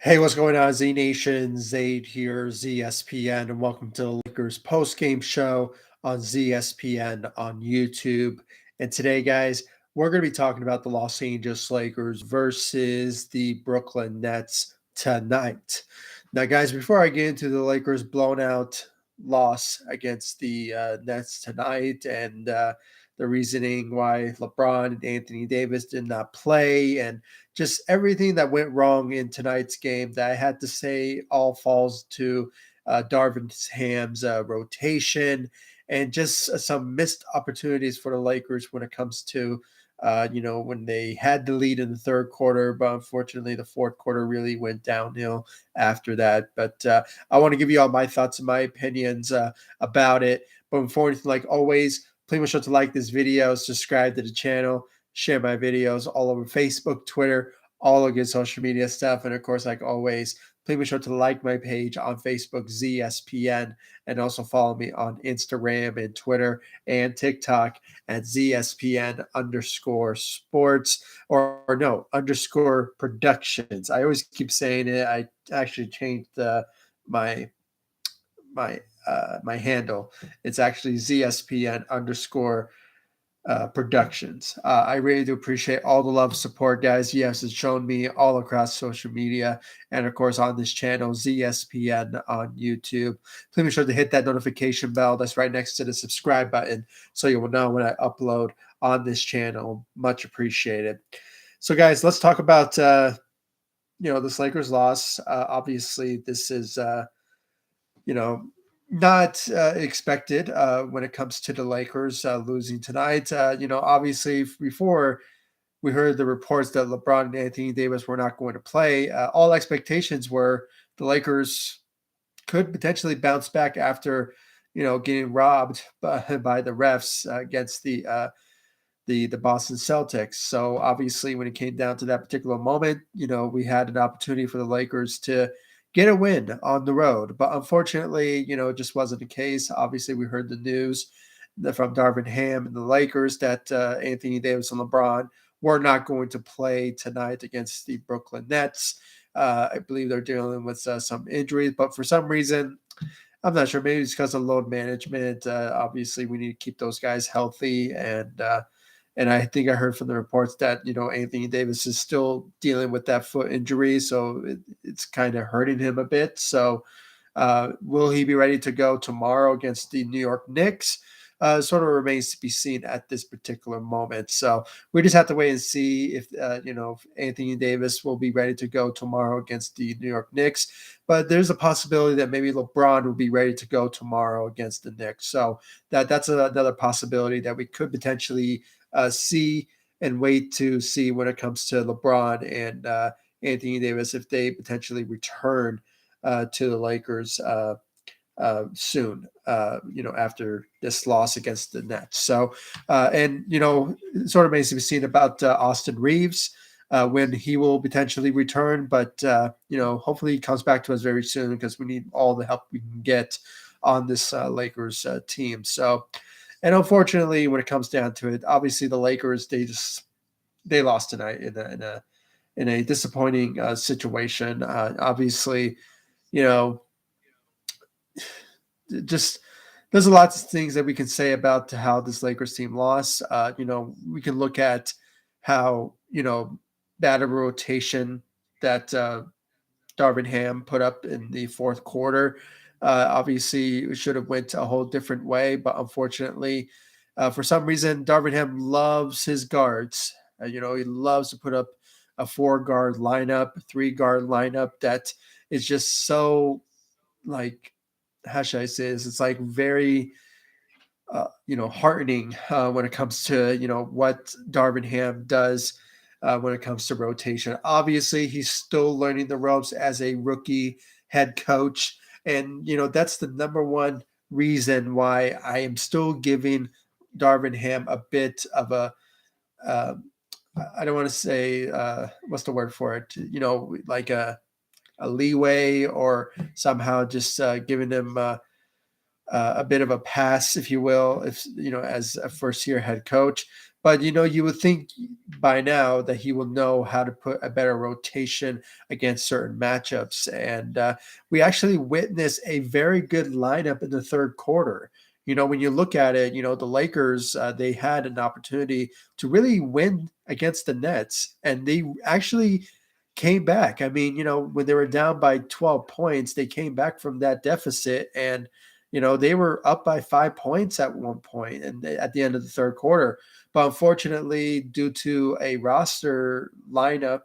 Hey, what's going on, Z Nation? Zaid here, ZSPN, and welcome to the Lakers post-game show on ZSPN on YouTube. And today, guys, we're going to be talking about the Los Angeles Lakers versus the Brooklyn Nets tonight. Now, guys, before I get into the Lakers blown out loss against the Nets tonight and the reasoning why LeBron and Anthony Davis did not play and just everything that went wrong in tonight's game that I had to say all falls to Darvin Ham's rotation and just some missed opportunities for the Lakers when it comes to, when they had the lead in the third quarter, but unfortunately the fourth quarter really went downhill after that. But I want to give you all my thoughts and my opinions about it. But before anything, like always, please make sure to like this video, subscribe to the channel, share my videos all over Facebook, Twitter, all the good social media stuff. And of course, like always, please be sure to like my page on Facebook, ZSPN, and also follow me on Instagram and Twitter and TikTok at ZSPN underscore sports or no, underscore productions. I always keep saying it. I actually changed my my handle. It's actually ZSPN underscore productions. I really do appreciate all the love support, guys. Yes, it's shown me all across social media and, of course, on this channel, ZSPN on YouTube. Please be sure to hit that notification bell that's right next to the subscribe button so you will know when I upload on this channel. Much appreciated. So, guys, let's talk about, this Lakers loss. Obviously, this is, you know, not expected when it comes to the Lakers losing tonight. Obviously, before we heard the reports that LeBron and Anthony Davis were not going to play, all expectations were the Lakers could potentially bounce back after, getting robbed by the refs against the Boston Celtics. So obviously, when it came down to that particular moment, we had an opportunity for the Lakers to get a win on the road. But unfortunately, it just wasn't the case. Obviously, we heard the news from Darvin Ham and the Lakers that Anthony Davis and LeBron were not going to play tonight against the Brooklyn Nets. I believe they're dealing with some injuries, but for some reason, I'm not sure. Maybe it's because of load management. Obviously, we need to keep those guys healthy, and I think I heard from the reports that Anthony Davis is still dealing with that foot injury, so it's kind of hurting him a bit. So, will he be ready to go tomorrow against the New York Knicks? Sort of remains to be seen at this particular moment. So we just have to wait and see if Anthony Davis will be ready to go tomorrow against the New York Knicks. But there's a possibility that maybe LeBron will be ready to go tomorrow against the Knicks. So that's another possibility that we could potentially see and wait to see when it comes to LeBron and Anthony Davis if they potentially return to the Lakers soon, after this loss against the Nets. So, it sort of remains to be seen about Austin Reeves when he will potentially return. But, hopefully he comes back to us very soon because we need all the help we can get on this Lakers team. So, and unfortunately, when it comes down to it, obviously the Lakers, they lost tonight in a disappointing situation. Obviously, you know, just there's a lot of things that we can say about how this Lakers team lost. We can look at how bad a rotation that Darvin Ham put up in the fourth quarter. Obviously, it should have went a whole different way, but unfortunately, for some reason, Darvin Ham loves his guards. He loves to put up a 4-guard lineup, 3-guard lineup that is just so, like, how should I say this? It's like very, heartening when it comes to what Darvin Ham does when it comes to rotation. Obviously, he's still learning the ropes as a rookie head coach, and that's the number one reason why I am still giving Darvin Ham a bit of a. I don't want to say what's the word for it. Like a leeway or somehow just giving him a bit of a pass, if you will, if as a first year head coach. But you would think by now that he will know how to put a better rotation against certain matchups. And we actually witnessed a very good lineup in the third quarter. When you look at it, the Lakers, they had an opportunity to really win against the Nets, and they actually came back. I mean, when they were down by 12 points, they came back from that deficit, and they were up by 5 points at one point and at the end of the third quarter. But unfortunately, due to a roster lineup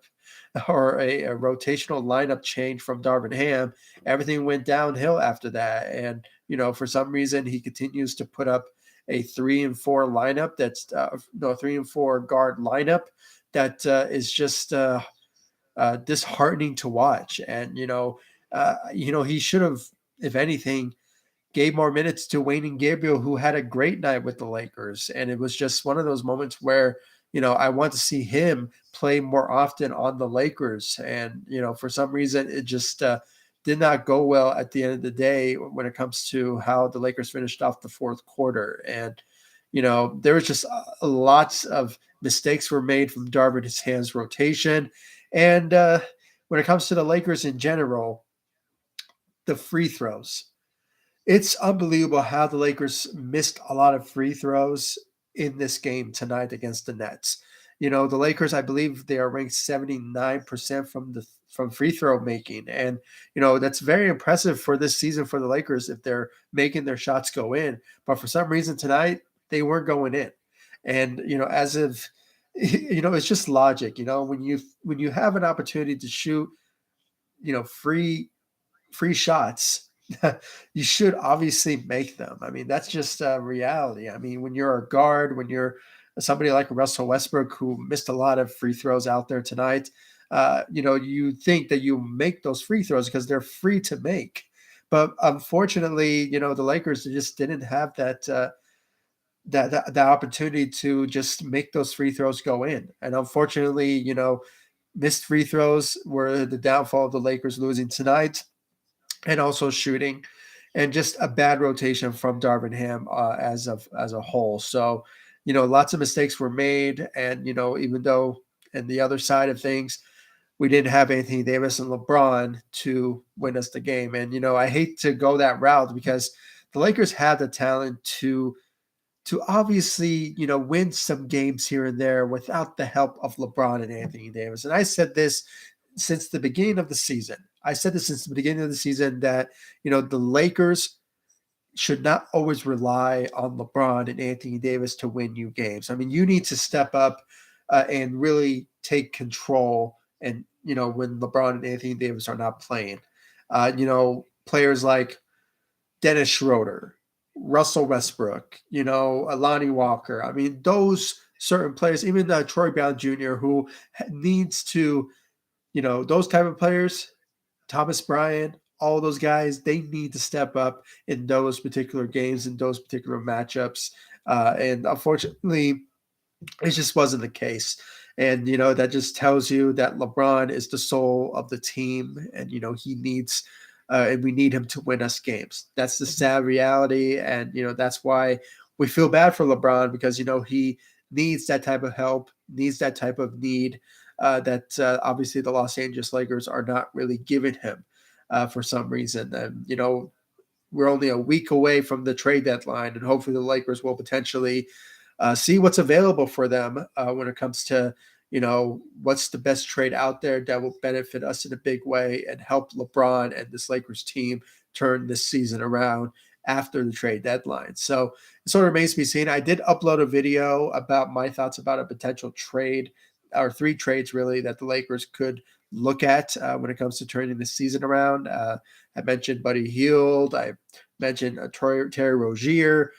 or a rotational lineup change from Darvin Ham, everything went downhill after that. And, for some reason, he continues to put up a 3-and-4 lineup that's no 3-and-4 guard lineup that is just disheartening to watch. And, he should have, if anything, gave more minutes to Wayne and Gabriel, who had a great night with the Lakers. And it was just one of those moments where, I want to see him play more often on the Lakers. And, for some reason, it just did not go well at the end of the day when it comes to how the Lakers finished off the fourth quarter. And, there was just lots of mistakes were made from Darvin Ham's rotation. And when it comes to the Lakers in general, the free throws. It's unbelievable how the Lakers missed a lot of free throws in this game tonight against the Nets. The Lakers, I believe they are ranked 79% from free throw making. And, that's very impressive for this season for the Lakers if they're making their shots go in. But for some reason tonight, they weren't going in. And, as if it's just logic, when you have an opportunity to shoot, free shots, you should obviously make them. I mean, that's just a reality. I mean, when you're a guard, when you're somebody like Russell Westbrook, who missed a lot of free throws out there tonight, you think that you make those free throws because they're free to make. But unfortunately, the Lakers just didn't have that opportunity to just make those free throws go in. And unfortunately, missed free throws were the downfall of the Lakers losing tonight, and also shooting, and just a bad rotation from Darvin Ham as a whole. So, lots of mistakes were made, and even though and the other side of things, we didn't have Anthony Davis and LeBron to win us the game. And I hate to go that route because the Lakers have the talent to obviously, win some games here and there without the help of LeBron and Anthony Davis. And I said this since the beginning of the season. I said this since the beginning of the season that, the Lakers should not always rely on LeBron and Anthony Davis to win you games. I mean, you need to step up and really take control. And, when LeBron and Anthony Davis are not playing, players like Dennis Schroeder, Russell Westbrook, Alani Walker. I mean, those certain players, even Troy Brown Jr., who needs to, those type of players, Thomas Bryant, all those guys, they need to step up in those particular games, in those particular matchups. And unfortunately, it just wasn't the case. And, that just tells you that LeBron is the soul of the team. And, he needs, and we need him to win us games. That's the sad reality. And, that's why we feel bad for LeBron because, he needs that type of help, needs that type of need that obviously the Los Angeles Lakers are not really giving him for some reason. And, we're only a week away from the trade deadline, and hopefully the Lakers will potentially see what's available for them when it comes to, what's the best trade out there that will benefit us in a big way and help LeBron and this Lakers team turn this season around after the trade deadline. So it sort of remains to be seen. I did upload a video about my thoughts about a potential trade, or three trades really, that the Lakers could look at when it comes to turning the season around. I mentioned Buddy Hield. I mentioned Terry Rozier.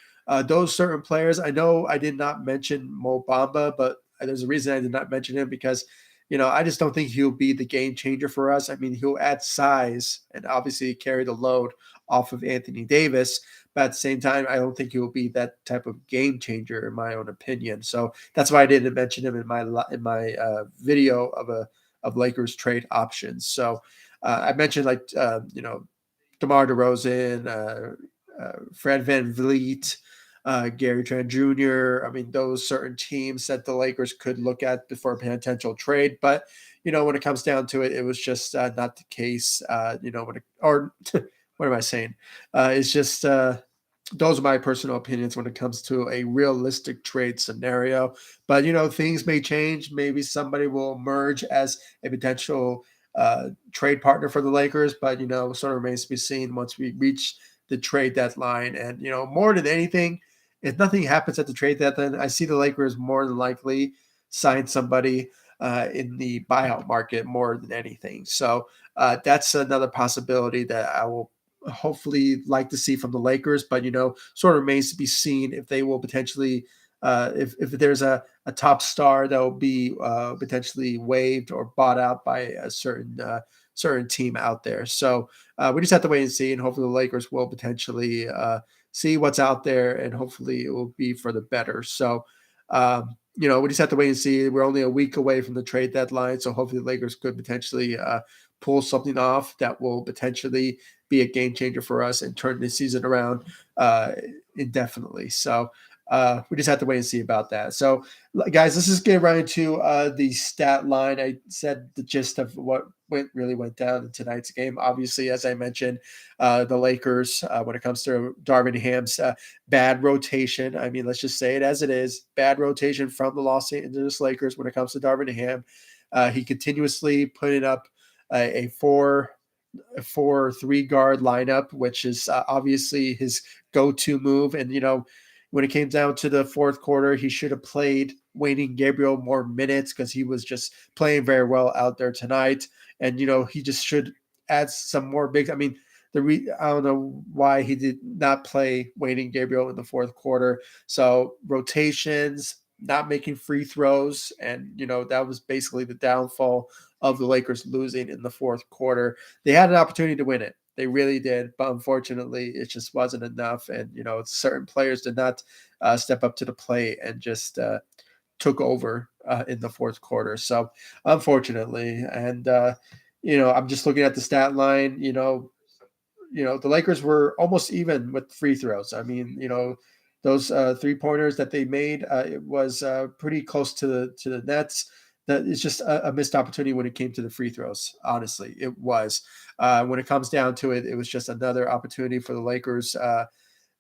Those certain players. I know I did not mention Mo Bamba, but there's a reason I did not mention him because, I just don't think he'll be the game changer for us. I mean, he'll add size and obviously carry the load off of Anthony Davis. But at the same time, I don't think he will be that type of game changer, in my own opinion. So that's why I didn't mention him in my video of Lakers trade options. So I mentioned DeMar DeRozan, Fred VanVleet, Gary Trent Jr. I mean, those certain teams that the Lakers could look at before a potential trade. But, when it comes down to it, it was just not the case. Or what am I saying? It's just those are my personal opinions when it comes to a realistic trade scenario. But things may change. Maybe somebody will emerge as a potential trade partner for the Lakers. But sort of remains to be seen once we reach the trade deadline. And more than anything, if nothing happens at the trade deadline, I see the Lakers more than likely sign somebody in the buyout market more than anything. So that's another possibility that I will hopefully like to see from the Lakers, but sort of remains to be seen if they will potentially, if there's a top star that will be potentially waived or bought out by a certain team out there. So we just have to wait and see, and hopefully the Lakers will potentially see what's out there, and hopefully it will be for the better. So. We just have to wait and see. We're only a week away from the trade deadline, so hopefully the Lakers could potentially pull something off that will potentially be a game changer for us and turn the season around indefinitely. So we just have to wait and see about that. So, guys, let's just get right into the stat line. I said the gist of what really went down in tonight's game. Obviously, as I mentioned, the Lakers, when it comes to Darvin Ham's bad rotation, I mean, let's just say it as it is, bad rotation from the Los Angeles Lakers when it comes to Darvin Ham. He continuously putting up a 4-4-3 guard lineup, which is obviously his go-to move. And when it came down to the fourth quarter, he should have played Wayne Gabriel more minutes because he was just playing very well out there tonight. And he just should add some more big. I mean, I don't know why he did not play Wayne Gabriel in the fourth quarter. So rotations, not making free throws, and that was basically the downfall of the Lakers losing in the fourth quarter. They had an opportunity to win it. They really did, but unfortunately, it just wasn't enough. And certain players did not step up to the plate and just took over in the fourth quarter. So unfortunately, and I'm just looking at the stat line. The Lakers were almost even with free throws. I mean, those 3-pointers that they made, it was pretty close to the nets. That is just a missed opportunity when it came to the free throws. Honestly, it was. When it comes down to it, it was just another opportunity for the Lakers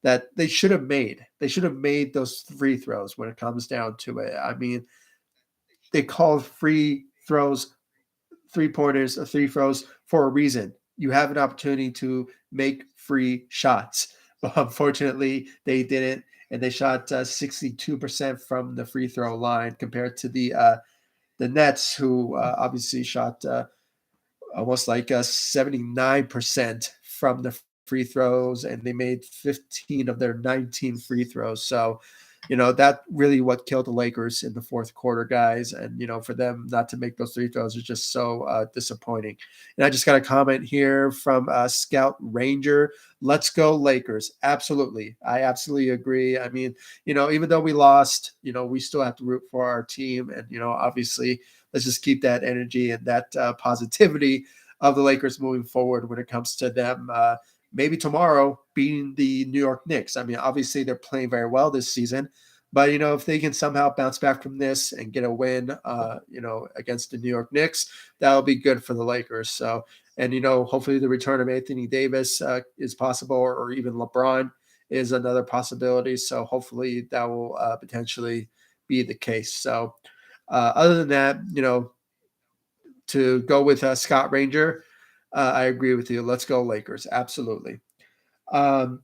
that they should have made. They should have made those free throws when it comes down to it. I mean, they called free throws 3-pointers or free throws for a reason. You have an opportunity to make free shots. But unfortunately, they didn't, and they shot 62% from the free throw line compared to the Nets, who obviously shot almost like 79% from the free throws, and they made 15 of their 19 free throws. So, that really what killed the Lakers in the fourth quarter, guys. And, for them not to make those free throws is just so disappointing. And I just got a comment here from Scout Ranger. Let's go Lakers. Absolutely. I absolutely agree. I mean, even though we lost, we still have to root for our team. And, obviously, let's just keep that energy and that positivity of the Lakers moving forward when it comes to them maybe tomorrow beating the New York Knicks. I mean, obviously they're playing very well this season, but if they can somehow bounce back from this and get a win, against the New York Knicks, that'll be good for the Lakers. So, and hopefully the return of Anthony Davis is possible, or even LeBron is another possibility. So hopefully that will potentially be the case. So, other than that, to go with Scott Ranger, I agree with you. Let's go Lakers. Absolutely. Um,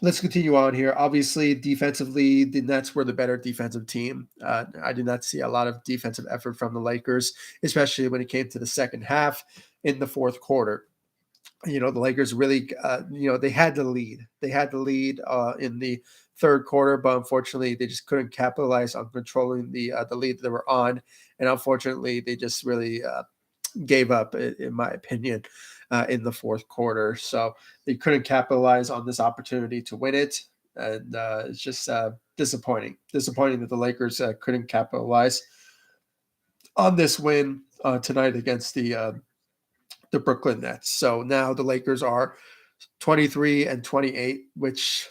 let's continue on here. Obviously, defensively, the Nets were the better defensive team. I did not see a lot of defensive effort from the Lakers, especially when it came to the second half in the fourth quarter. The Lakers really, they had the lead. They had the lead in the third quarter, but unfortunately, they just couldn't capitalize on controlling the lead that they were on, and unfortunately, they just really gave up, in my opinion, in the fourth quarter. So they couldn't capitalize on this opportunity to win it, and it's just disappointing. Disappointing that the Lakers couldn't capitalize on this win tonight against the Brooklyn Nets. So now the Lakers are 23-28, which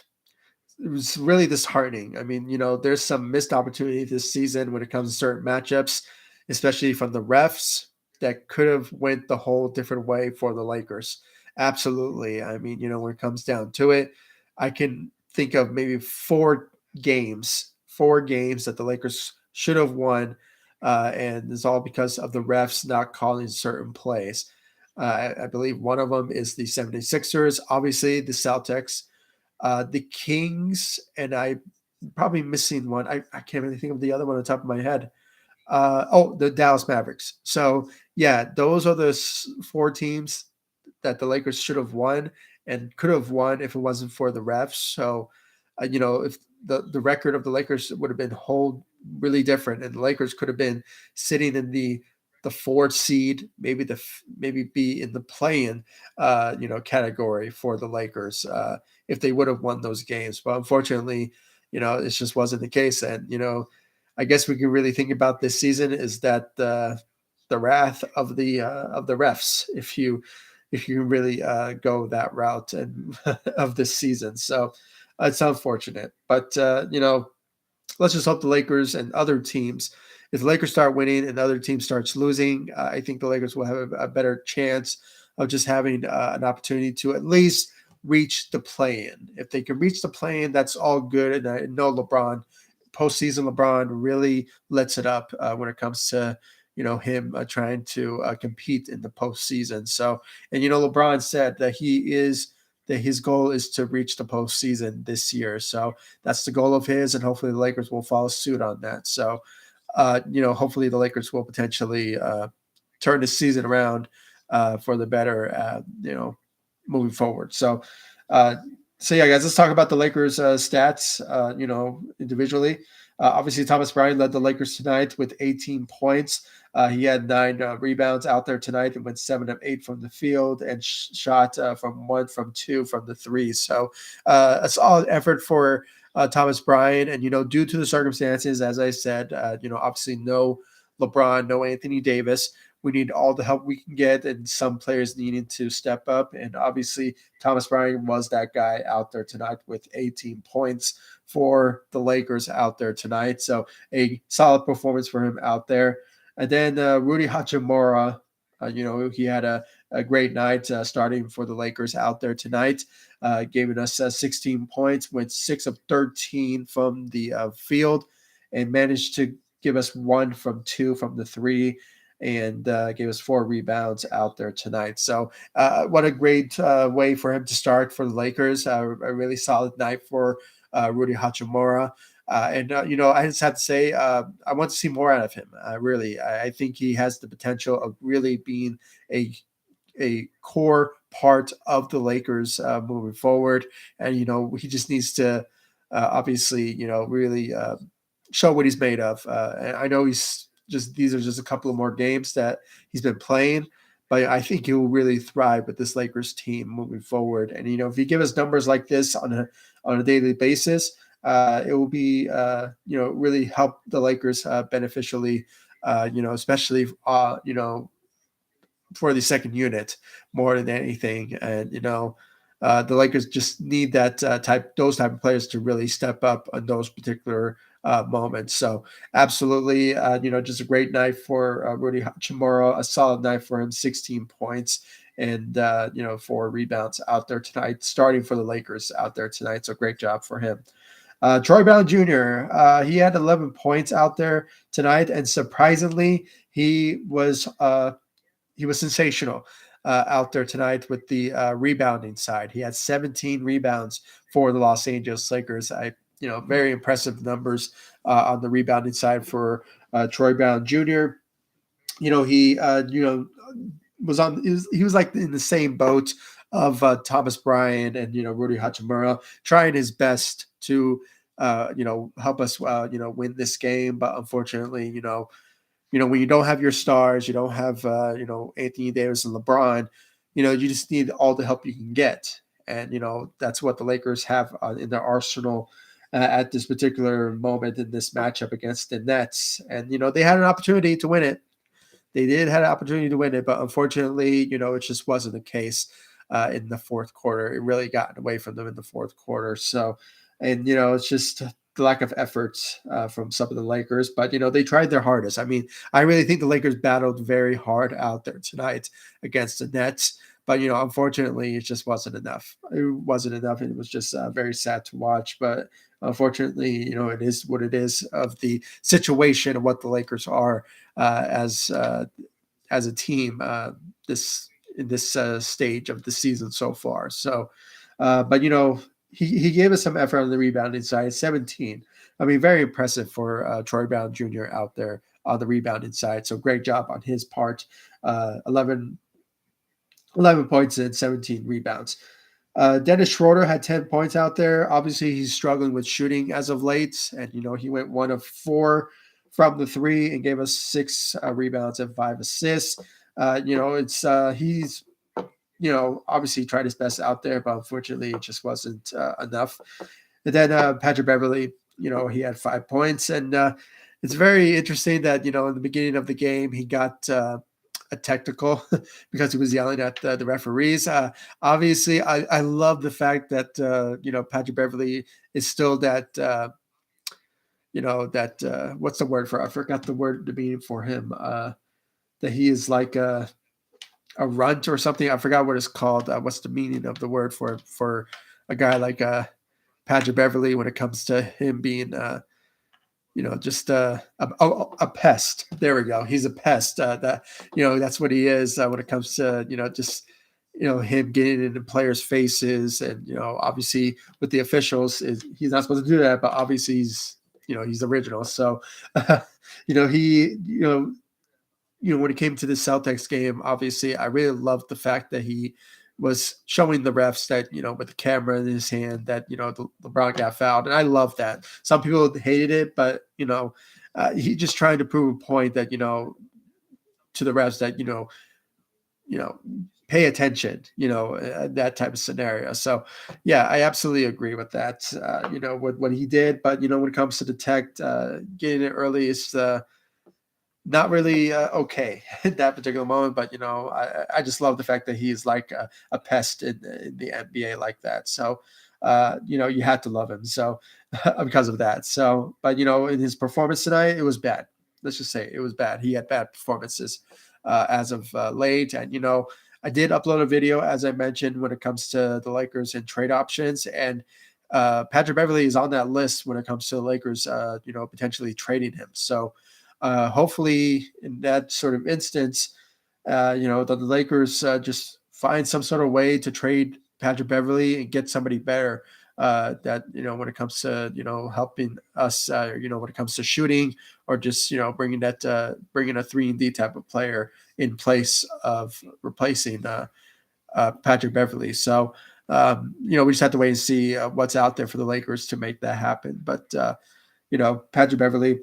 it was really disheartening. I mean, there's some missed opportunity this season when it comes to certain matchups, especially from the refs that could have went the whole different way for the Lakers. Absolutely. I mean, when it comes down to it, I can think of maybe four games that the Lakers should have won, and it's all because of the refs not calling certain plays. I believe one of them is the 76ers, obviously the Celtics, the Kings, and I probably missing one. I can't really think of the other one on the top of my head. The Dallas Mavericks. So yeah, those are the four teams that the Lakers should have won and could have won if it wasn't for the refs. So, if the record of the Lakers would have been whole really different, and the Lakers could have been sitting in the fourth seed, maybe be in the play-in, category for the Lakers if they would have won those games. But unfortunately, it just wasn't the case. And I guess we can really think about this season is that the wrath of the refs, if you really go that route and of this season. So it's unfortunate, but let's just hope the Lakers and other teams, if the Lakers start winning and the other team starts losing, I think the Lakers will have a better chance of just having an opportunity to at least reach the play-in. If they can reach the play-in, that's all good. And I know postseason LeBron really lets it up when it comes to him trying to compete in the postseason. So, and LeBron said that his goal is to reach the postseason this year. So that's the goal of his, and hopefully the Lakers will follow suit on that. So, hopefully the Lakers will potentially turn the season around for the better, moving forward. Uh, so yeah, guys, let's talk about the Lakers stats, individually. Obviously, Thomas Bryant led the Lakers tonight with 18 points. He had 9 rebounds out there tonight and went 7 of 8 from the field and shot from 1 from 2 from the 3. So a solid effort for Thomas Bryant. And, due to the circumstances, as I said, obviously no LeBron, no Anthony Davis. We need all the help we can get, and some players needing to step up. And obviously, Thomas Bryant was that guy out there tonight with 18 points for the Lakers out there tonight. So a solid performance for him out there. And then Rudy Hachimura, he had a great night starting for the Lakers out there tonight, giving us 16 points, went 6 of 13 from the field, and managed to give us 1 from 2 from the 3, and gave us 4 rebounds out there tonight. So what a great way for him to start for the Lakers. A really solid night for Rudy Hachimura. I just have to say, I want to see more out of him. Really, I think he has the potential of really being a core part of the Lakers moving forward. And he just needs to obviously really show what he's made of. And I know these are just a couple of more games that he's been playing, but I think he will really thrive with this Lakers team moving forward. And if you give us numbers like this on a daily basis, it will be really help the Lakers beneficially, especially for the second unit more than anything. And the Lakers just need those type of players to really step up on those particular moments. So absolutely, just a great night for Rudy Hachimura, a solid night for him, 16 points and 4 rebounds out there tonight, starting for the Lakers out there tonight. So great job for him. Troy Brown Jr. He had 11 points out there tonight, and surprisingly, he was sensational out there tonight with the rebounding side. He had 17 rebounds for the Los Angeles Lakers. Very impressive numbers on the rebounding side for Troy Brown Jr. He he was like in the same boat of Thomas Bryant and Rudy Hachimura, trying his best to help us win this game, but unfortunately when you don't have your stars, you don't have Anthony Davis and LeBron, you just need all the help you can get, and that's what the Lakers have in their arsenal at this particular moment in this matchup against the Nets. And they had an opportunity to win it. They did had an opportunity to win it, but unfortunately, it just wasn't the case in the fourth quarter. It really got away from them in the fourth quarter. So And it's just the lack of efforts from some of the Lakers. But they tried their hardest. I mean, I really think the Lakers battled very hard out there tonight against the Nets. But unfortunately, it just wasn't enough. It wasn't enough. It was just very sad to watch. But unfortunately, it is what it is of the situation and what the Lakers are as a team this in this stage of the season so far. So, but he gave us some effort on the rebounding side, 17. I mean, very impressive for Troy Brown Jr. out there on the rebounding side. So great job on his part. 11 points and 17 rebounds. Dennis Schroeder had 10 points out there. Obviously, he's struggling with shooting as of late. And, he went 1 of 4 from the three and gave us 6 rebounds and 5 assists. He's, obviously tried his best out there, but unfortunately, it just wasn't enough. And then Patrick Beverly, he had 5 points. And it's very interesting that, in the beginning of the game, he got a technical because he was yelling at the referees. Obviously, I love the fact that Patrick Beverly is still that what's the word for? I forgot the word to mean for him. That he is like a runt or something. I forgot what it's called. What's the meaning of the word for a guy like Patrick Beverly when it comes to him being just a pest. There we go. He's a pest. That's what he is when it comes to, just, him getting into players' faces. And, obviously with the officials, he's not supposed to do that, but obviously he's original. So, when it came to the Celtics game, obviously I really loved the fact that he was showing the refs that, with the camera in his hand that, LeBron got fouled. And I love that. Some people hated it, but, he just trying to prove a point that, to the refs that, pay attention, that type of scenario. So, yeah, I absolutely agree with that, what he did. But, when it comes to the tech, getting it early is not really okay in that particular moment. But I just love the fact that he's like a pest in the NBA like that. So you had to love him. So because of that. So, but in his performance tonight, it was bad. Let's just say it was bad. He had bad performances as of late. And I did upload a video, as I mentioned, when it comes to the Lakers and trade options. And Patrick Beverly is on that list when it comes to the Lakers, potentially trading him. So hopefully, in that sort of instance, the Lakers just find some sort of way to trade Patrick Beverly and get somebody better. That when it comes to helping us, when it comes to shooting or just bringing a 3-and-D type of player in place of replacing Patrick Beverly. So we just have to wait and see what's out there for the Lakers to make that happen. But Patrick Beverly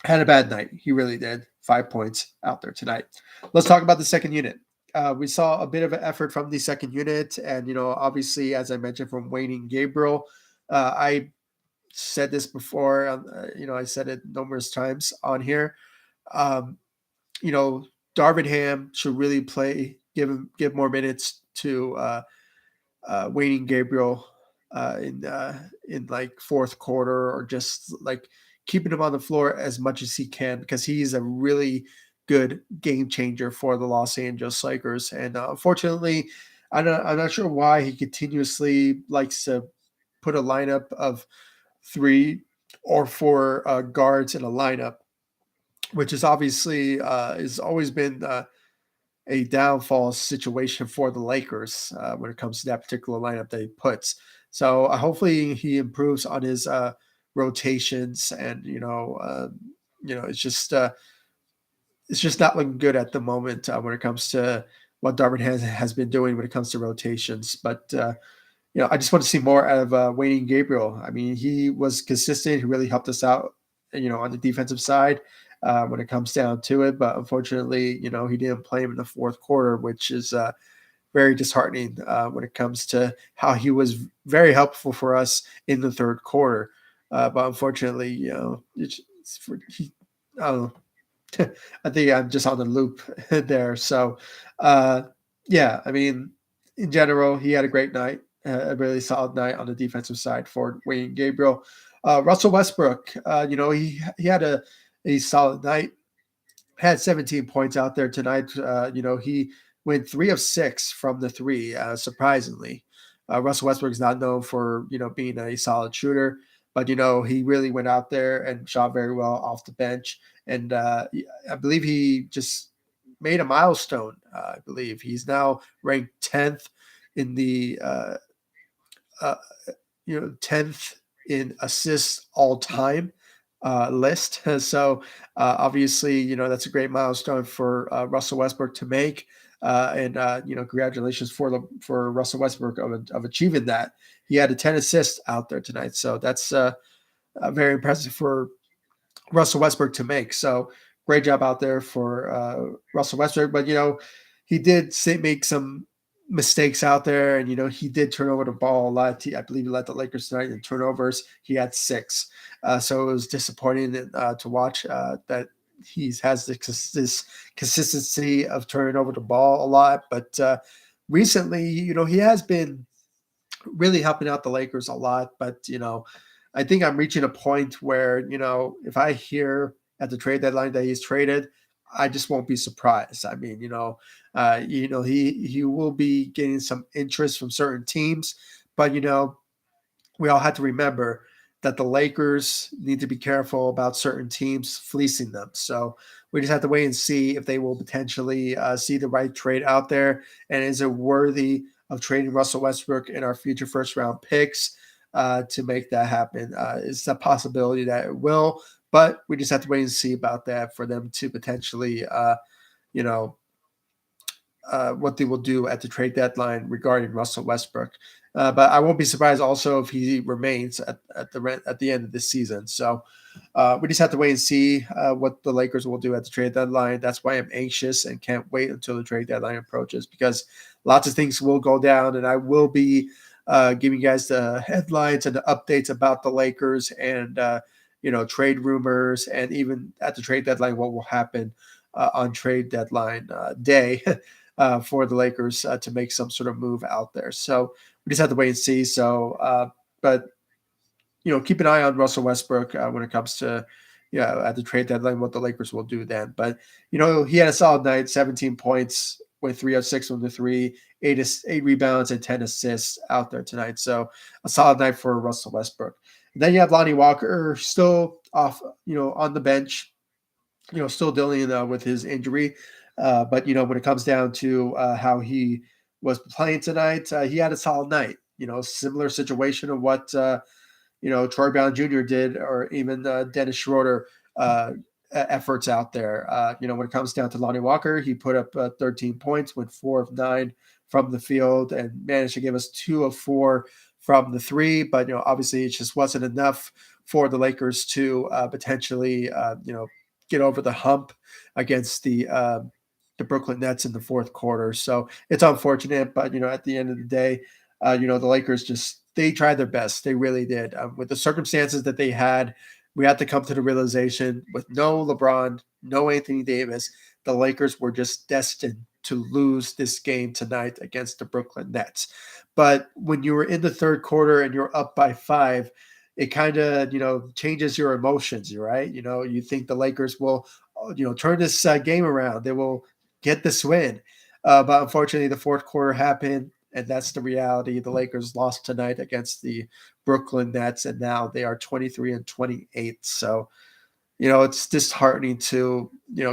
had a bad night. He really did. 5 points out there tonight. Let's talk about the second unit. We saw a bit of an effort from the second unit. And, obviously, as I mentioned, from Wayne and Gabriel. I said this before. I said it numerous times on here. Um, Darvin Ham should really give more minutes to Wayne and Gabriel in like fourth quarter, or just like keeping him on the floor as much as he can, because he's a really good game changer for the Los Angeles Lakers. And unfortunately, I'm not sure why he continuously likes to put a lineup of 3 or 4 guards in a lineup, which is obviously has always been a downfall situation for the Lakers when it comes to that particular lineup that he puts. So hopefully he improves on his rotations, and it's just not looking good at the moment when it comes to what Darvin has been doing when it comes to rotations. But I just want to see more out of Wayne and Gabriel. I mean, he was consistent. He really helped us out, on the defensive side when it comes down to it. But unfortunately, he didn't play him in the fourth quarter, which is very disheartening when it comes to how he was very helpful for us in the third quarter. But unfortunately, I don't know. I think I'm just on the loop there. So, yeah, I mean, in general, he had a great night. a really solid night on the defensive side for Wayne Gabriel. Russell Westbrook, he had a solid night, had 17 points out there tonight. He went 3 of 6 from the three, surprisingly. Russell Westbrook is not known for, being a solid shooter, but, he really went out there and shot very well off the bench. And I believe he just made a milestone. I believe he's now ranked 10th in the uh, 10th in assists all time list. So obviously, that's a great milestone for Russell Westbrook to make. And congratulations for Russell Westbrook of achieving that. He had a 10 assists out there tonight, so that's very impressive for Russell Westbrook to make. So great job out there for Russell Westbrook. But he did make some mistakes out there, and he did turn over the ball a lot. I believe he led the Lakers tonight in turnovers. He had 6, so it was disappointing to watch that he has this consistency of turning over the ball a lot. But recently, he has been really helping out the Lakers a lot. But I think I'm reaching a point where if I hear at the trade deadline that he's traded, I just won't be surprised. I mean, he will be getting some interest from certain teams, but we all have to remember that the Lakers need to be careful about certain teams fleecing them. So we just have to wait and see if they will potentially see the right trade out there, and is it worthy of trading Russell Westbrook in our future first round picks to make that happen. It's a possibility that it will, but we just have to wait and see about that for them to potentially, you know, what they will do at the trade deadline regarding Russell Westbrook. But I won't be surprised also if he remains at the end of this season. So we just have to wait and see what the Lakers will do at the trade deadline. That's why I'm anxious and can't wait until the trade deadline approaches, because lots of things will go down, and I will be giving you guys the headlines and the updates about the Lakers and trade rumors, and even at the trade deadline what will happen on trade deadline day. For the Lakers to make some sort of move out there. So we just have to wait and see. So, but keep an eye on Russell Westbrook when it comes to, at the trade deadline, what the Lakers will do then. But he had a solid night, 17 points with 3 of 6 from the three, eight rebounds and 10 assists out there tonight. So a solid night for Russell Westbrook. And then you have Lonnie Walker still off, on the bench, still dealing with his injury. But when it comes down to how he was playing tonight, he had a solid night. Similar situation of what Troy Brown Jr. did, or even Dennis Schroeder efforts out there. When it comes down to Lonnie Walker, he put up 13 points, went 4 of 9 from the field, and managed to give us 2 of 4 from the three. But obviously, it just wasn't enough for the Lakers to potentially get over the hump against the Brooklyn Nets in the fourth quarter. So it's unfortunate, but at the end of the day, the Lakers they tried their best. They really did. With the circumstances that they had, we had to come to the realization with no LeBron, no Anthony Davis, the Lakers were just destined to lose this game tonight against the Brooklyn Nets. But when you were in the third quarter and you're up by 5, it kind of, changes your emotions, right? You think the Lakers will, turn this game around. They will get this win. But unfortunately, the fourth quarter happened, and that's the reality. The Lakers lost tonight against the Brooklyn Nets, and now they are 23-28. So, it's disheartening to,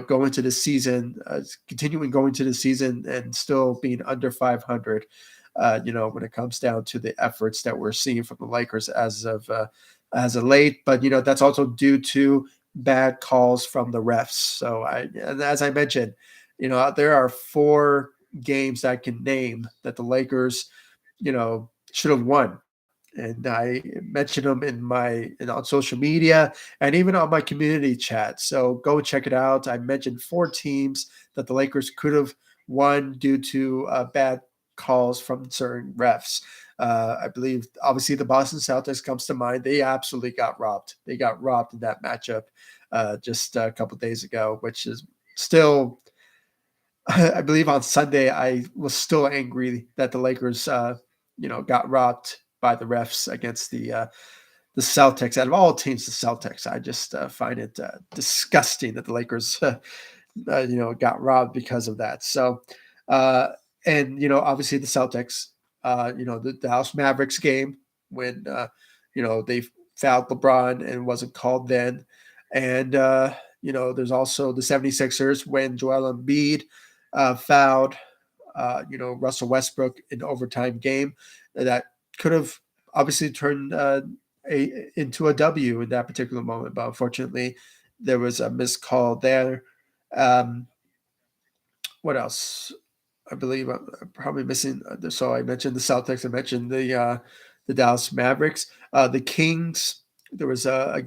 go into the season, continuing going to the season and still being under 500, when it comes down to the efforts that we're seeing from the Lakers as of late. But, that's also due to bad calls from the refs. So and as I mentioned, there are 4 games I can name that the Lakers, should have won. And I mentioned them on social media and even on my community chat. So go check it out. I mentioned 4 teams that the Lakers could have won due to bad calls from certain refs. I believe, obviously, the Boston Celtics comes to mind. They absolutely got robbed. They got robbed in that matchup just a couple days ago, which is still, I believe on Sunday, I was still angry that the Lakers got robbed by the refs against the Celtics. Out of all teams, the Celtics. I just find it disgusting that the Lakers, got robbed because of that. So, uh, and obviously the Celtics, the Dallas Mavericks game when they fouled LeBron and wasn't called then, and there's also the 76ers when Joel Embiid fouled Russell Westbrook in overtime game that could have obviously turned into a W in that particular moment. But unfortunately, there was a missed call there. Um, what else? I believe I'm probably missing. So I mentioned the Celtics. I mentioned the Dallas Mavericks, the Kings. There was a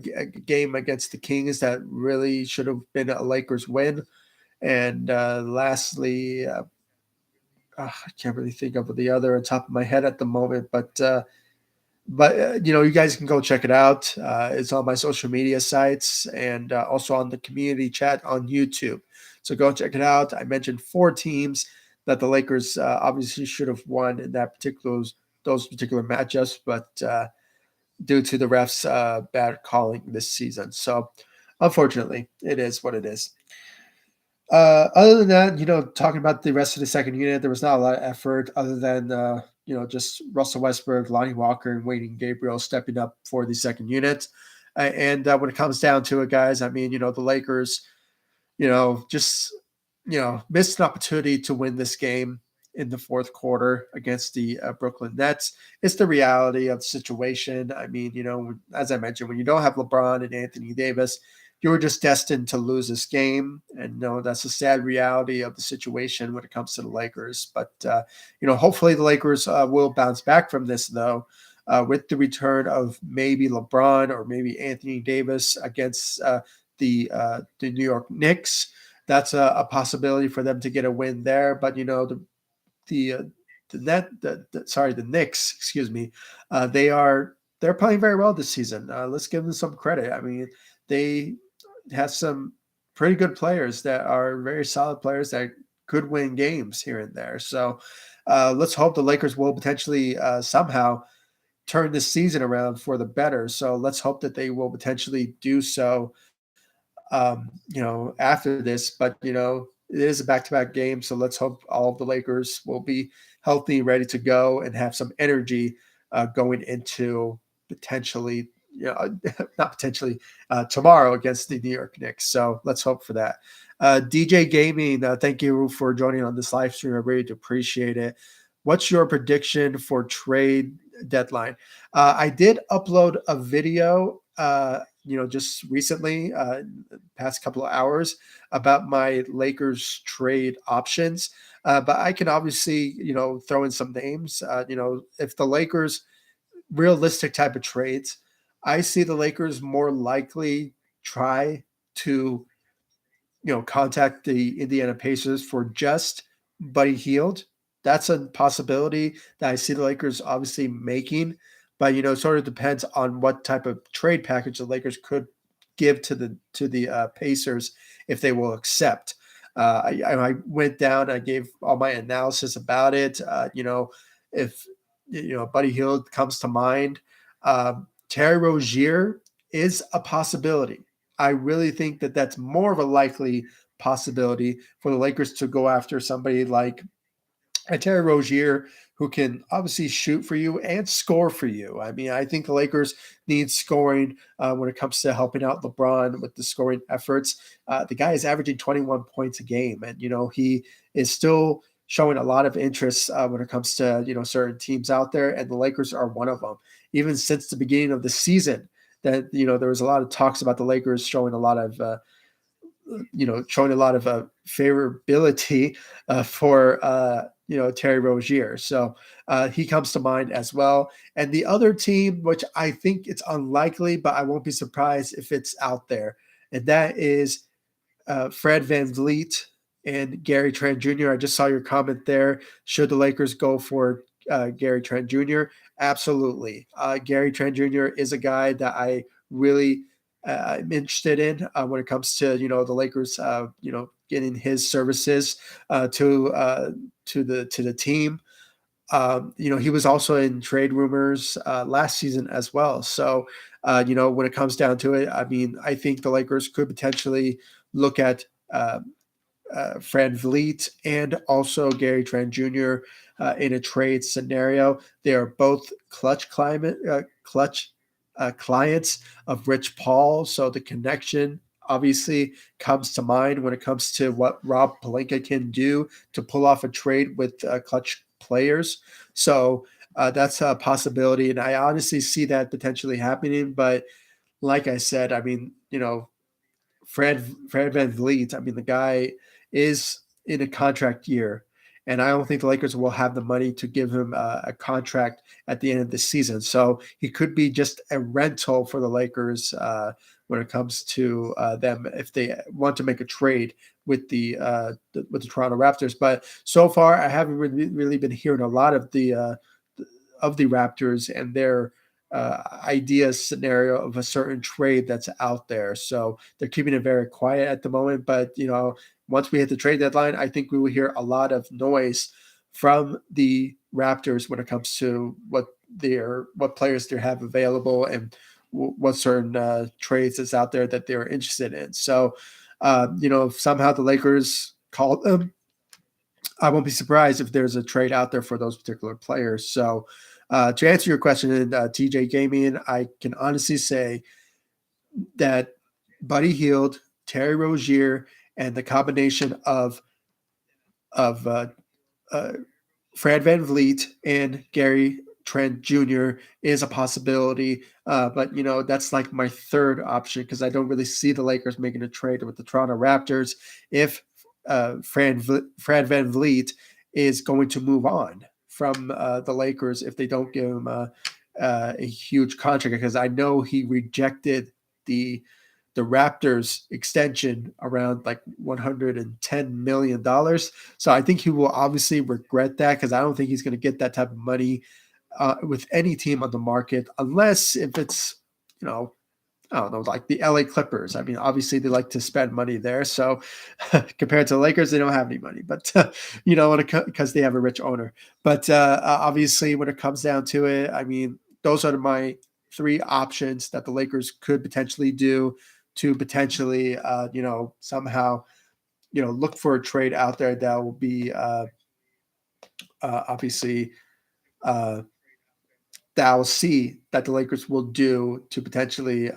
game against the Kings that really should have been a Lakers win. And lastly, I can't really think of the other on top of my head at the moment, but you guys can go check it out. It's on my social media sites and also on the community chat on YouTube. So go check it out. I mentioned four teams that the Lakers obviously should have won in those particular matchups, but due to the refs' bad calling this season. So unfortunately, it is what it is. Other than that, talking about the rest of the second unit, there was not a lot of effort other than just Russell Westbrook, Lonnie Walker, and Wayne Gabriel stepping up for the second unit. And when it comes down to it, guys, I mean, the Lakers, just missed an opportunity to win this game in the fourth quarter against the Brooklyn Nets. It's the reality of the situation. I mean, as I mentioned, when you don't have LeBron and Anthony Davis, you were just destined to lose this game. And no, that's a sad reality of the situation when it comes to the Lakers. But, hopefully the Lakers will bounce back from this, though, with the return of maybe LeBron or maybe Anthony Davis against the New York Knicks. That's a possibility for them to get a win there. But, the uh, the Knicks, excuse me, they're playing very well this season. Let's give them some credit. I mean, they have some pretty good players that are very solid players that could win games here and there. So let's hope the Lakers will potentially somehow turn this season around for the better. So let's hope that they will potentially do so after this. But it is a back-to-back game, so let's hope all of the Lakers will be healthy, ready to go, and have some energy going into potentially, not potentially, tomorrow against the New York Knicks. So let's hope for that. DJ Gaming, thank you for joining on this live stream. I really do appreciate it. What's your prediction for trade deadline? I did upload a video just recently, past couple of hours, about my Lakers trade options. But I can obviously, throw in some names. If the Lakers realistic type of trades, I see the Lakers more likely try to contact the Indiana Pacers for just Buddy Hield. That's a possibility that I see the Lakers obviously making, but it sort of depends on what type of trade package the Lakers could give to the Pacers if they will accept. I went down, I gave all my analysis about it. If Buddy Hield comes to mind, Terry Rozier is a possibility. I really think that that's more of a likely possibility for the Lakers to go after somebody like Terry Rozier, who can obviously shoot for you and score for you. I mean, I think the Lakers need scoring when it comes to helping out LeBron with the scoring efforts. The guy is averaging 21 points a game, and he is still showing a lot of interest when it comes to certain teams out there, and the Lakers are one of them. Even since the beginning of the season, that there was a lot of talks about the Lakers showing a lot of favorability for Terry Rozier. So he comes to mind as well. And the other team, which I think it's unlikely, but I won't be surprised if it's out there, and that is Fred VanVleet and Gary Trent Jr. I just saw your comment there. Should the Lakers go for Gary Trent Jr.? Absolutely. Gary Trent Jr. is a guy that I really I'm interested in when it comes to the Lakers, getting his services to the team. He was also in trade rumors last season as well. So, when it comes down to it, I mean, I think the Lakers could potentially look at uh, Fred Vliet and also Gary Trent Jr. In a trade scenario. They are both clutch clients of Rich Paul, so the connection obviously comes to mind when it comes to what Rob Pelinka can do to pull off a trade with clutch players. So that's a possibility, and I honestly see that potentially happening. But like I said, I mean, Fred Van Vliet. I mean, the guy is in a contract year, and I don't think the Lakers will have the money to give him a contract at the end of the season. So he could be just a rental for the Lakers when it comes to them if they want to make a trade with the Toronto Raptors. But so far, I haven't really been hearing a lot of the Raptors and their idea scenario of a certain trade that's out there. So they're keeping it very quiet at the moment. But once we hit the trade deadline, I think we will hear a lot of noise from the Raptors when it comes to what players they have available and what certain trades is out there that they're interested in. So, if somehow the Lakers called them, I won't be surprised if there's a trade out there for those particular players. So, to answer your question, TJ Gaming, I can honestly say that Buddy Hield, Terry Rozier, and the combination of uh, Fred Van Vliet and Gary Trent Jr. is a possibility. But that's like my third option because I don't really see the Lakers making a trade with the Toronto Raptors if Fred Van Vliet is going to move on from the Lakers if they don't give him a huge contract, because I know he rejected the the Raptors extension around like $110 million. So I think he will obviously regret that because I don't think he's going to get that type of money with any team on the market unless if it's you know I don't know, like the LA Clippers. I mean, obviously they like to spend money there. So compared to the Lakers, they don't have any money, but because they have a rich owner. But obviously, when it comes down to it, I mean, those are my three options that the Lakers could potentially do to potentially, somehow, look for a trade out there that will be obviously uh, that I'll see that the Lakers will do to potentially,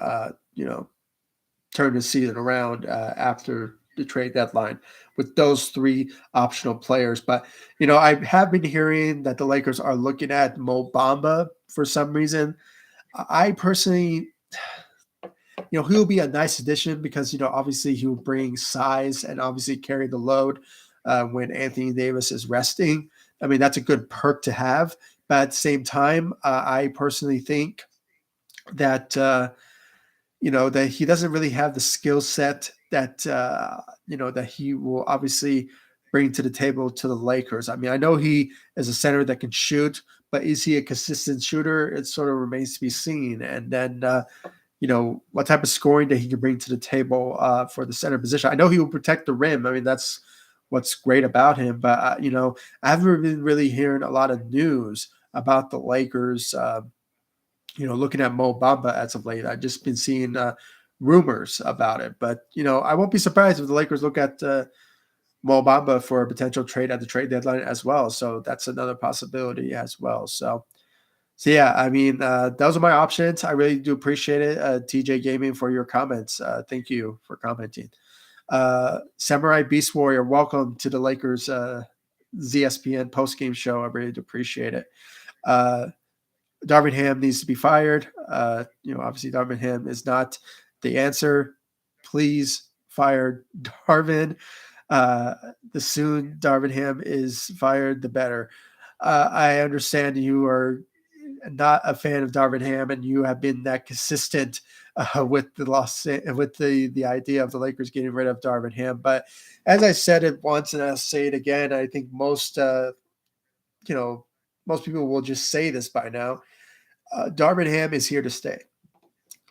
turn the season around after the trade deadline with those three optional players. But I have been hearing that the Lakers are looking at Mo Bamba for some reason. I personally, he'll be a nice addition because obviously he'll bring size and obviously carry the load when Anthony Davis is resting. I mean, that's a good perk to have. But at the same time, I personally think that that he doesn't really have the skill set that that he will obviously bring to the table to the Lakers. I mean, I know he is a center that can shoot, but is he a consistent shooter? It sort of remains to be seen. And then what type of scoring that he can bring to the table for the center position. I know he will protect the rim. I mean, that's what's great about him. But I haven't been really hearing a lot of news about the Lakers. Looking at Mo Bamba as of late, I've just been seeing rumors about it. But I won't be surprised if the Lakers look at Mo Bamba for a potential trade at the trade deadline as well. So that's another possibility as well. So yeah, I mean, those are my options. I really do appreciate it, TJ Gaming, for your comments. Thank you for commenting. Samurai Beast Warrior, welcome to the Lakers ZSPN post game show. I really do appreciate it. Darvin Ham needs to be fired. Obviously, Darvin Ham is not the answer. Please fire Darvin. The soon Darvin Ham is fired, the better. I understand you are not a fan of Darvin Ham, and you have been that consistent with the idea of the Lakers getting rid of Darvin Ham. But as I said it once, and I'll say it again, I think most people will just say this by now. Darvin Ham is here to stay.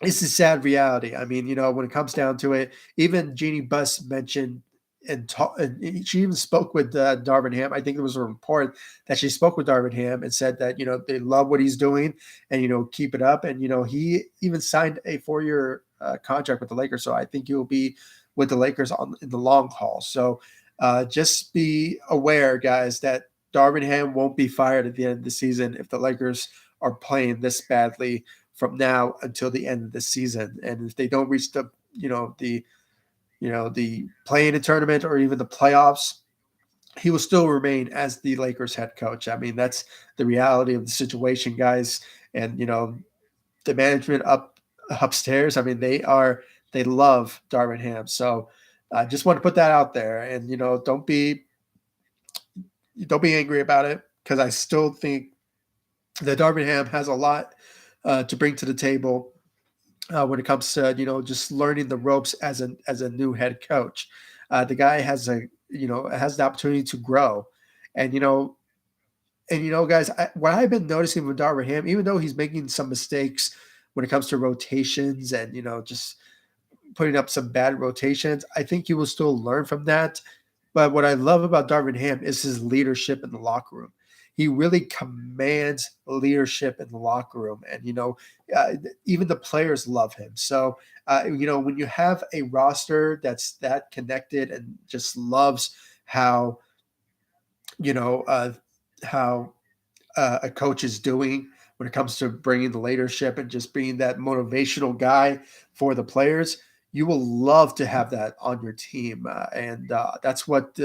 It's a sad reality. I mean, when it comes down to it, even Jeannie Buss mentioned and she even spoke with Darvin Ham. I think there was a report that she spoke with Darvin Ham and said that they love what he's doing and keep it up. And he even signed a 4-year contract with the Lakers, so I think he will be with the Lakers in the long haul. So just be aware, guys, that Darvin Ham won't be fired at the end of the season if the Lakers are playing this badly from now until the end of the season. And if they don't reach the play-in tournament or even the playoffs, he will still remain as the Lakers head coach. I mean, that's the reality of the situation, guys. And the management upstairs, I mean, they love Darvin Ham. So I just want to put that out there. And don't be angry about it, because I still think that Darvin Ham has a lot to bring to the table when it comes to just learning the ropes as a new head coach. The guy has the opportunity to grow, and guys, what I've been noticing with Darvin Ham, even though he's making some mistakes when it comes to rotations and just putting up some bad rotations, I think he will still learn from that. But what I love about Darvin Ham is his leadership in the locker room. He really commands leadership in the locker room, and even the players love him. So when you have a roster that's that connected and just loves how you know how a coach is doing when it comes to bringing the leadership and just being that motivational guy for the players, you will love to have that on your team, and that's what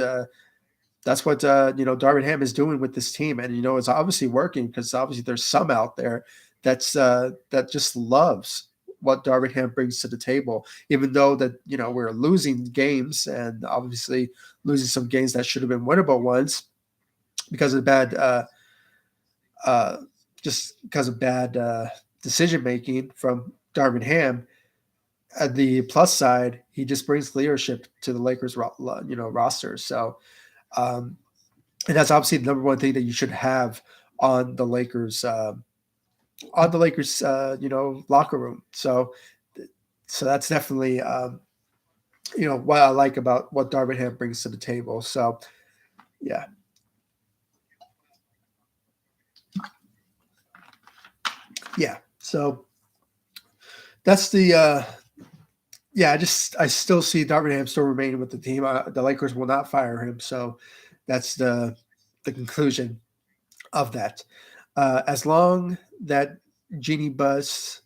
Darvin Ham is doing with this team, and it's obviously working, because obviously there's some out there that just loves what Darvin Ham brings to the table, even though that we're losing games, and obviously losing some games that should have been winnable ones because of bad just because of bad decision making from Darvin Ham. At the plus side, he just brings leadership to the Lakers roster. So um, and that's obviously the number one thing that you should have on the Lakers locker room. So that's definitely what I like about what Darvin Ham brings to the table. So yeah, yeah. So that's the yeah. I still see Darvin Ham still remaining with the team. The Lakers will not fire him. So that's the conclusion of that. As long that Jeannie Buss,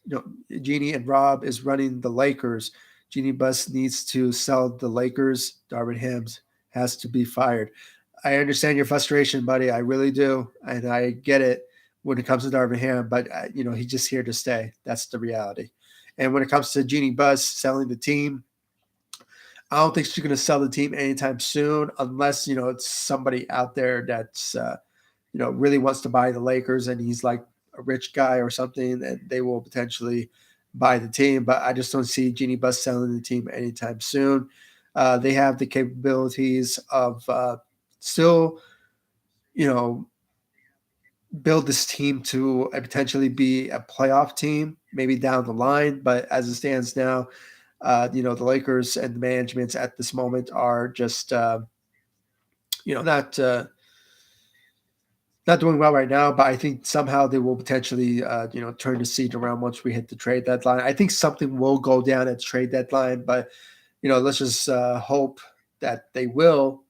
Jeannie and Rob is running the Lakers, Jeannie Buss needs to sell the Lakers. Darvin Ham has to be fired. I understand your frustration, buddy. I really do, and I get it when it comes to Darvin Ham. But he's just here to stay. That's the reality. And when it comes to Jeannie Buss selling the team, I don't think she's going to sell the team anytime soon, unless it's somebody out there that's really wants to buy the Lakers, and he's like a rich guy or something, and they will potentially buy the team. But I just don't see Jeannie Buss selling the team anytime soon. They have the capabilities of still, you know, build this team to potentially be a playoff team, maybe down the line. But as it stands now, the Lakers and the management at this moment are just, not doing well right now, but I think somehow they will potentially, turn the seat around once we hit the trade deadline. I think something will go down at the trade deadline, but let's just hope that they will,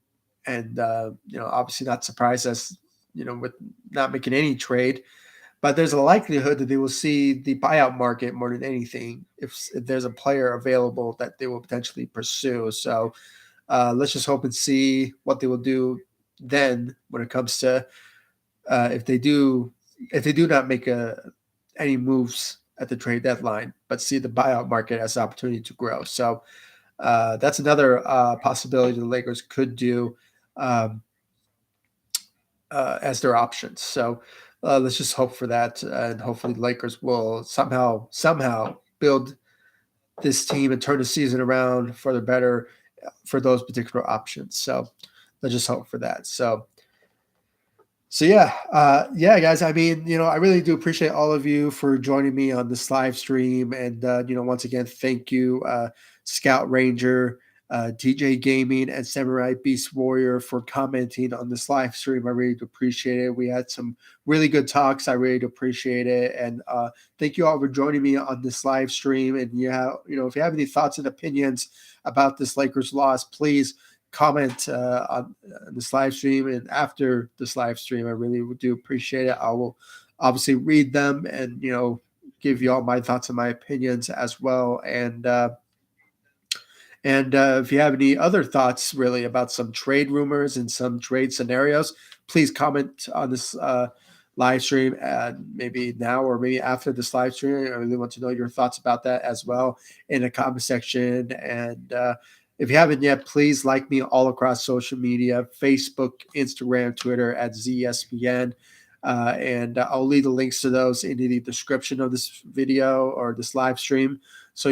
and obviously not surprise us, with not making any trade. But there's a likelihood that they will see the buyout market more than anything if there's a player available that they will potentially pursue. So let's just hope and see what they will do then when it comes to if they do not make any moves at the trade deadline, but see the buyout market as an opportunity to grow. So that's another possibility the Lakers could do um, as their options. So let's just hope for that, and hopefully the Lakers will somehow build this team and turn the season around for the better for those particular options. So let's just hope for that. So yeah, guys. I mean, I really do appreciate all of you for joining me on this live stream, and once again, thank you, Scout Ranger. TJ Gaming and Samurai Beast Warrior for commenting on this live stream. I really do appreciate it. We had some really good talks. I really do appreciate it. And thank you all for joining me on this live stream. And if you have any thoughts and opinions about this Lakers loss, please comment on this live stream. And after this live stream, I really do appreciate it. I will obviously read them and, give you all my thoughts and my opinions as well. And if you have any other thoughts really about some trade rumors and some trade scenarios, please comment on this live stream, maybe now or maybe after this live stream. I really want to know your thoughts about that as well in the comment section. And if you haven't yet, please like me all across social media, Facebook, Instagram, Twitter at ZSPN. And I'll leave the links to those in the description of this video or this live stream. So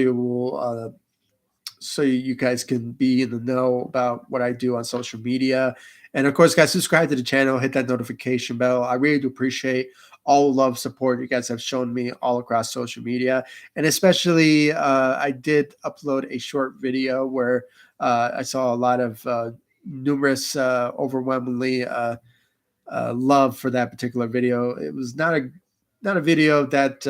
you guys can be in the know about what I do on social media. And of course, guys, subscribe to the channel, hit that notification bell. I really do appreciate all love, support you guys have shown me all across social media. And especially, I did upload a short video where I saw a lot of numerous, overwhelmingly love for that particular video. It was not a video that,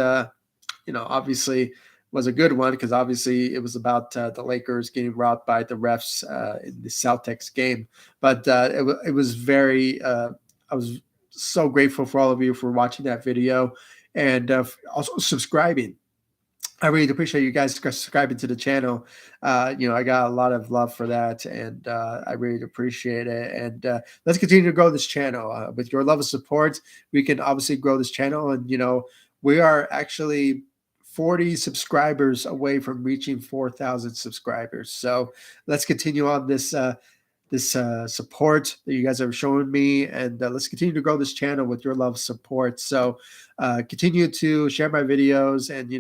obviously was a good one because obviously it was about the Lakers getting robbed by the refs in the Celtics game. But it was very, I was so grateful for all of you for watching that video and also subscribing. I really appreciate you guys subscribing to the channel. I got a lot of love for that, and I really appreciate it. And let's continue to grow this channel. With your love and support, we can obviously grow this channel. And, we are actually 40 subscribers away from reaching 4,000 subscribers. So let's continue on this support that you guys are showing me, and let's continue to grow this channel with your love support. So continue to share my videos and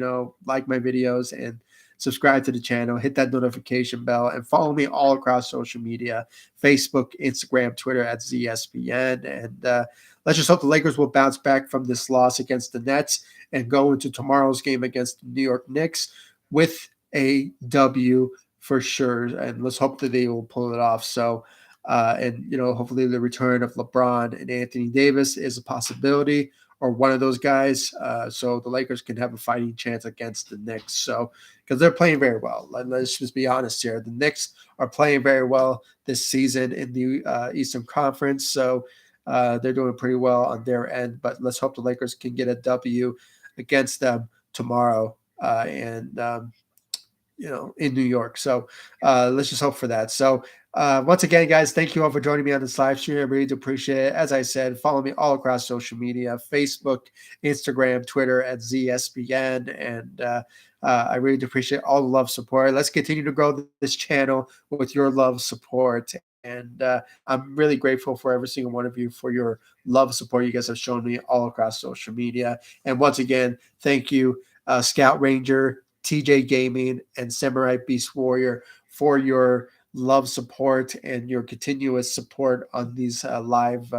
like my videos and subscribe to the channel, hit that notification bell, and follow me all across social media, Facebook, Instagram, Twitter at ZSPN. And let's just hope the Lakers will bounce back from this loss against the Nets and go into tomorrow's game against the New York Knicks with a W for sure. And let's hope that they will pull it off. So, hopefully the return of LeBron and Anthony Davis is a possibility, or one of those guys, so the Lakers can have a fighting chance against the Knicks. So, because they're playing very well. Let's just be honest here. The Knicks are playing very well this season in the Eastern Conference. So, they're doing pretty well on their end. But let's hope the Lakers can get a W against them tomorrow. In New York. So let's just hope for that. So once again, guys, thank you all for joining me on this live stream. I really do appreciate it. As I said, follow me all across social media, Facebook, Instagram, Twitter at ZSPN. And I really do appreciate all the love, support. Let's continue to grow this channel with your love, support. And I'm really grateful for every single one of you for your love, support you guys have shown me all across social media. And once again, thank you, Scout Ranger, TJ Gaming, and Samurai Beast Warrior for your love, support, and your continuous support on these live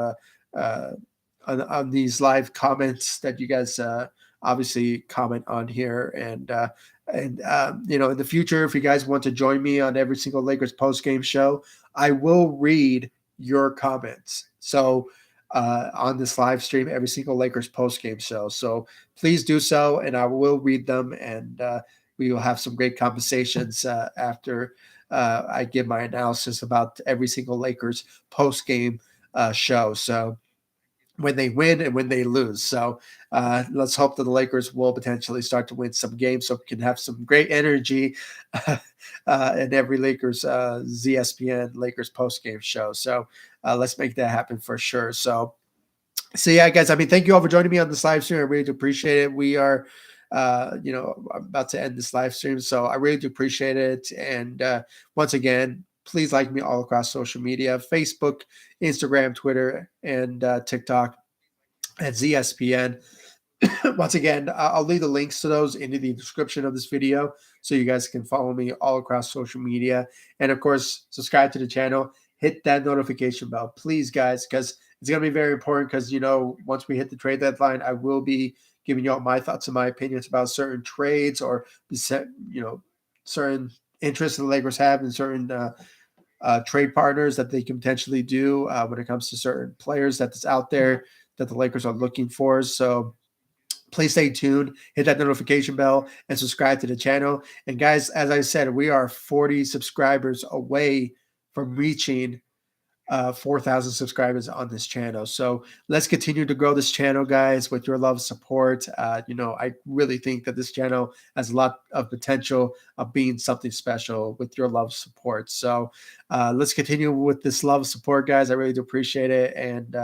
on these live comments that you guys obviously comment on here. And in the future, if you guys want to join me on every single Lakers post game show, I will read your comments. So on this live stream, every single Lakers post game show. So please do so, and I will read them, and we will have some great conversations after I give my analysis about every single Lakers post game show. So when they win and when they lose. So let's hope that the Lakers will potentially start to win some games so we can have some great energy in every Lakers ZSPN Lakers post-game show. So let's make that happen for sure. So yeah, guys, thank you all for joining me on this live stream. I really do appreciate it. We are, I'm about to end this live stream. So I really do appreciate it. And once again, please like me all across social media, Facebook, Instagram, Twitter, and TikTok at ZSPN. Once again, I'll leave the links to those in the description of this video so you guys can follow me all across social media. And of course, subscribe to the channel, hit that notification bell, please, guys, because it's going to be very important because, once we hit the trade deadline, I will be giving you all my thoughts and my opinions about certain trades or, certain interest the Lakers have in certain trade partners that they can potentially do when it comes to certain players that's out there that the Lakers are looking for. So please stay tuned, hit that notification bell, and subscribe to the channel. And guys, as I said, we are 40 subscribers away from reaching 4,000 subscribers on this channel. So let's continue to grow this channel, guys, with your love and support. I really think that this channel has a lot of potential of being something special with your love and support. So let's continue with this love and support, guys. I really do appreciate it. And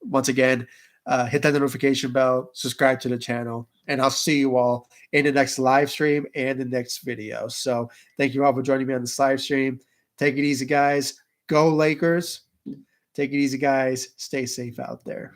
once again, hit that notification bell, subscribe to the channel, and I'll see you all in the next live stream and the next video. So thank you all for joining me on this live stream. Take it easy, guys. Go Lakers. Take it easy, guys. Stay safe out there.